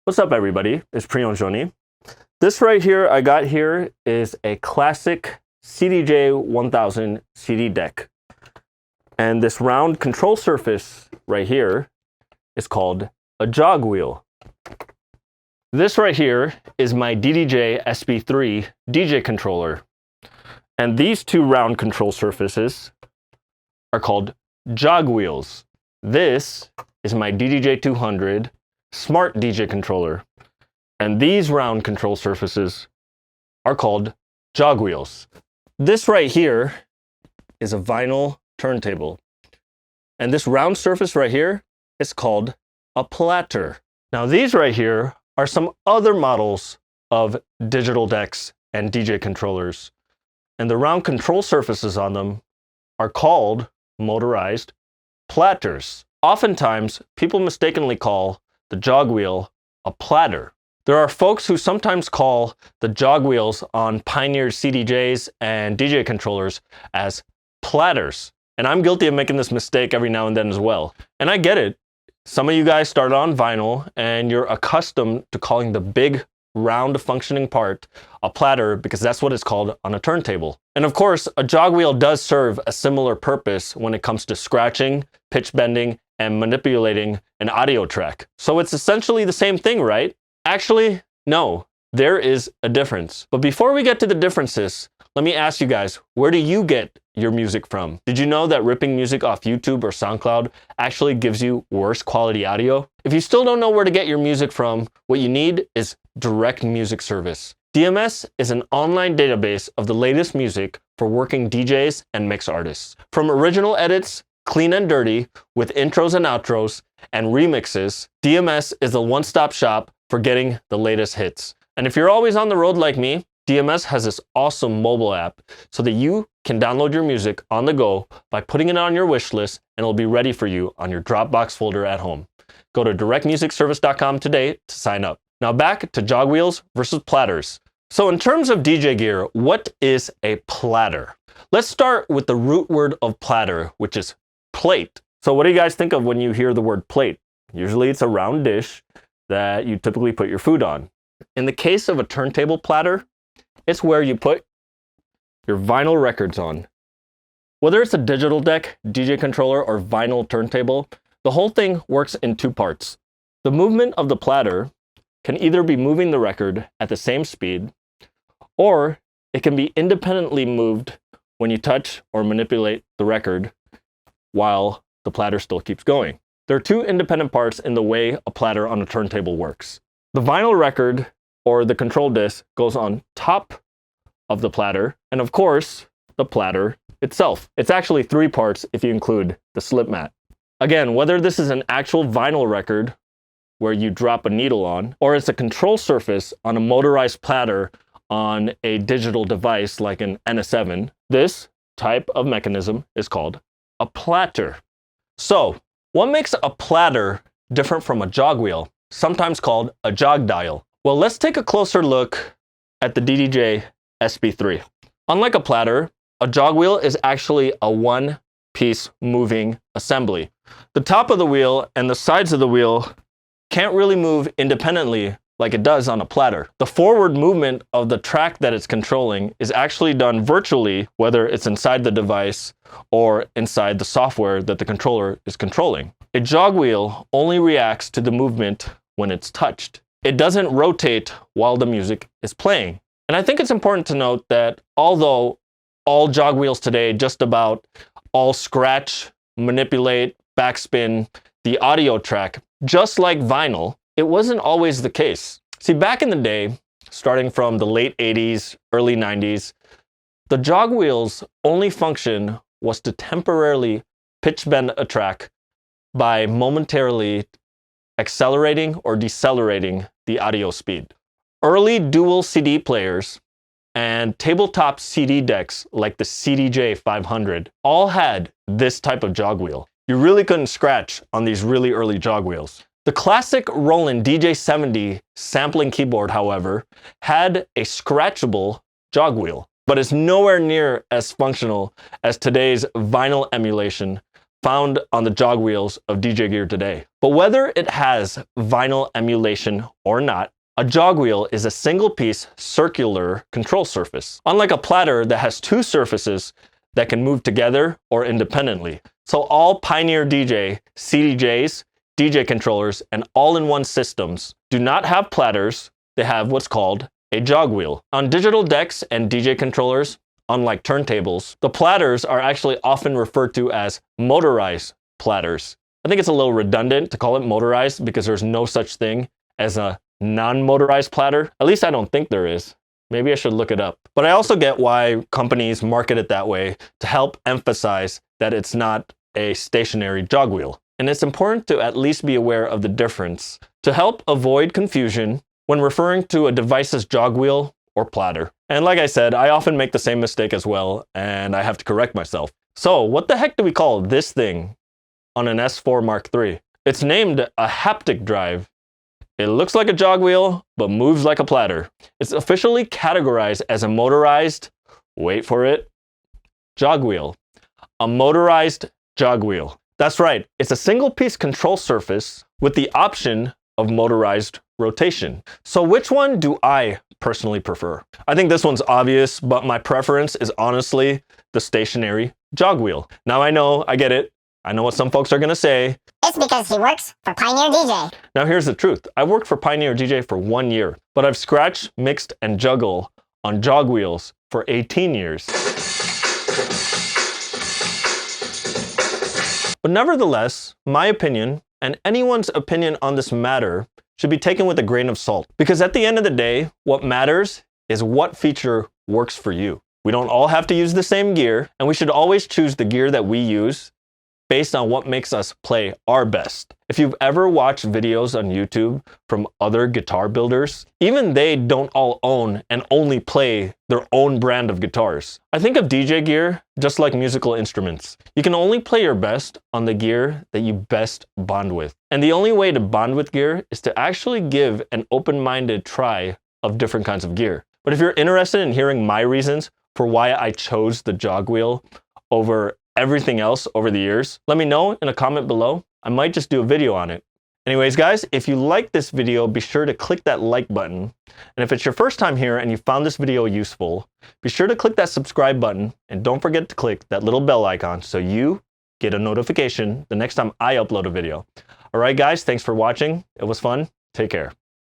What's up, everybody? It's Priyon Joni. This right here I got here is a classic CDJ 1000 CD deck. And this round control surface right here is called a jog wheel. This right here is my DDJ SB3 DJ controller. And these two round control surfaces are called jog wheels. This is my DDJ 200 Smart DJ controller. And these round control surfaces are called jog wheels. This right here is a vinyl turntable. And this round surface right here is called a platter. Now these right here are some other models of digital decks and DJ controllers. And the round control surfaces on them are called motorized platters. Oftentimes, people mistakenly call the jog wheel a platter. There are folks who sometimes call the jog wheels on Pioneer CDJs and DJ controllers as platters. And I'm guilty of making this mistake every now and then as well. And I get it. Some of you guys started on vinyl and you're accustomed to calling the big, round functioning part a platter because that's what it's called on a turntable. And of course, a jog wheel does serve a similar purpose when it comes to scratching, pitch bending, and manipulating an audio track. So it's essentially the same thing, right? Actually, no, there is a difference. But before we get to the differences, let me ask you guys, where do you get your music from? Did you know that ripping music off YouTube or SoundCloud actually gives you worse quality audio? If you still don't know where to get your music from, what you need is direct music service. DMS is an online database of the latest music for working DJs and mix artists. From original edits, clean and dirty, with intros and outros, and remixes, DMS is a one-stop shop for getting the latest hits. And if you're always on the road like me, DMS has this awesome mobile app so that you can download your music on the go by putting it on your wish list, and it'll be ready for you on your Dropbox folder at home. Go to directmusicservice.com today to sign up. Now back to jog wheels versus platters. So in terms of DJ gear, what is a platter? Let's start with the root word of platter, which is plate. So what do you guys think of when you hear the word plate? Usually it's a round dish that you typically put your food on. In the case of a turntable platter, it's where you put your vinyl records on. Whether it's a digital deck, DJ controller, or vinyl turntable, the whole thing works in two parts. The movement of the platter can either be moving the record at the same speed, or it can be independently moved when you touch or manipulate the record while the platter still keeps going. There are two independent parts in the way a platter on a turntable works. The vinyl record, or the control disc, goes on top of the platter, and of course, the platter itself. It's actually three parts if you include the slip mat. Again, whether this is an actual vinyl record where you drop a needle on, or it's a control surface on a motorized platter on a digital device like an NS7, this type of mechanism is called a platter. So, what makes a platter different from a jog wheel, sometimes called a jog dial? Well, let's take a closer look at the DDJ SB3. Unlike a platter, a jog wheel is actually a one-piece moving assembly. The top of the wheel and the sides of the wheel can't really move independently like it does on a platter. The forward movement of the track that it's controlling is actually done virtually, whether it's inside the device or inside the software that the controller is controlling. A jog wheel only reacts to the movement when it's touched. It doesn't rotate while the music is playing. And I think it's important to note that although all jog wheels today just about all scratch, manipulate, backspin the audio track, just like vinyl, it wasn't always the case. See, back in the day, starting from the late 80s, early 90s, the jog wheel's only function was to temporarily pitch bend a track by momentarily accelerating or decelerating the audio speed. Early dual CD players and tabletop CD decks like the CDJ 500 all had this type of jog wheel. You really couldn't scratch on these really early jog wheels. The classic Roland DJ70 sampling keyboard, however, had a scratchable jog wheel, but is nowhere near as functional as today's vinyl emulation found on the jog wheels of DJ gear today. But whether it has vinyl emulation or not, a jog wheel is a single-piece circular control surface, unlike a platter that has two surfaces that can move together or independently. So all Pioneer DJ, CDJs, DJ controllers, and all-in-one systems do not have platters. They have what's called a jog wheel. On digital decks and DJ controllers, unlike turntables, the platters are actually often referred to as motorized platters. I think it's a little redundant to call it motorized because there's no such thing as a non-motorized platter. At least I don't think there is. Maybe I should look it up. But I also get why companies market it that way to help emphasize that it's not a stationary jog wheel. And it's important to at least be aware of the difference to help avoid confusion when referring to a device's jog wheel or platter. And like I said, I often make the same mistake as well, and I have to correct myself. So what the heck do we call this thing on an S4 Mark III? It's named a haptic drive. It looks like a jog wheel, but moves like a platter. It's officially categorized as a motorized, wait for it, jog wheel. A motorized jog wheel. That's right, it's a single-piece control surface with the option of motorized rotation. So which one do I personally prefer? I think this one's obvious, but my preference is honestly the stationary jog wheel. Now I know, I get it. I know what some folks are gonna say. It's because he works for Pioneer DJ. Now here's the truth. I've worked for Pioneer DJ for 1 year, but I've scratched, mixed, and juggled on jog wheels for 18 years. But nevertheless, my opinion, and anyone's opinion on this matter, should be taken with a grain of salt. Because at the end of the day, what matters is what feature works for you. We don't all have to use the same gear, and we should always choose the gear that we use based on what makes us play our best. If you've ever watched videos on YouTube from other guitar builders, even they don't all own and only play their own brand of guitars. I think of DJ gear just like musical instruments. You can only play your best on the gear that you best bond with. And the only way to bond with gear is to actually give an open-minded try of different kinds of gear. But if you're interested in hearing my reasons for why I chose the jog wheel over everything else over the years, let me know in a comment below. I might just do a video on it. Anyways, guys, if you like this video, be sure to click that like button. And if it's your first time here and you found this video useful, be sure to click that subscribe button and don't forget to click that little bell icon so you get a notification the next time I upload a video. All right, guys, thanks for watching. It was fun. Take care.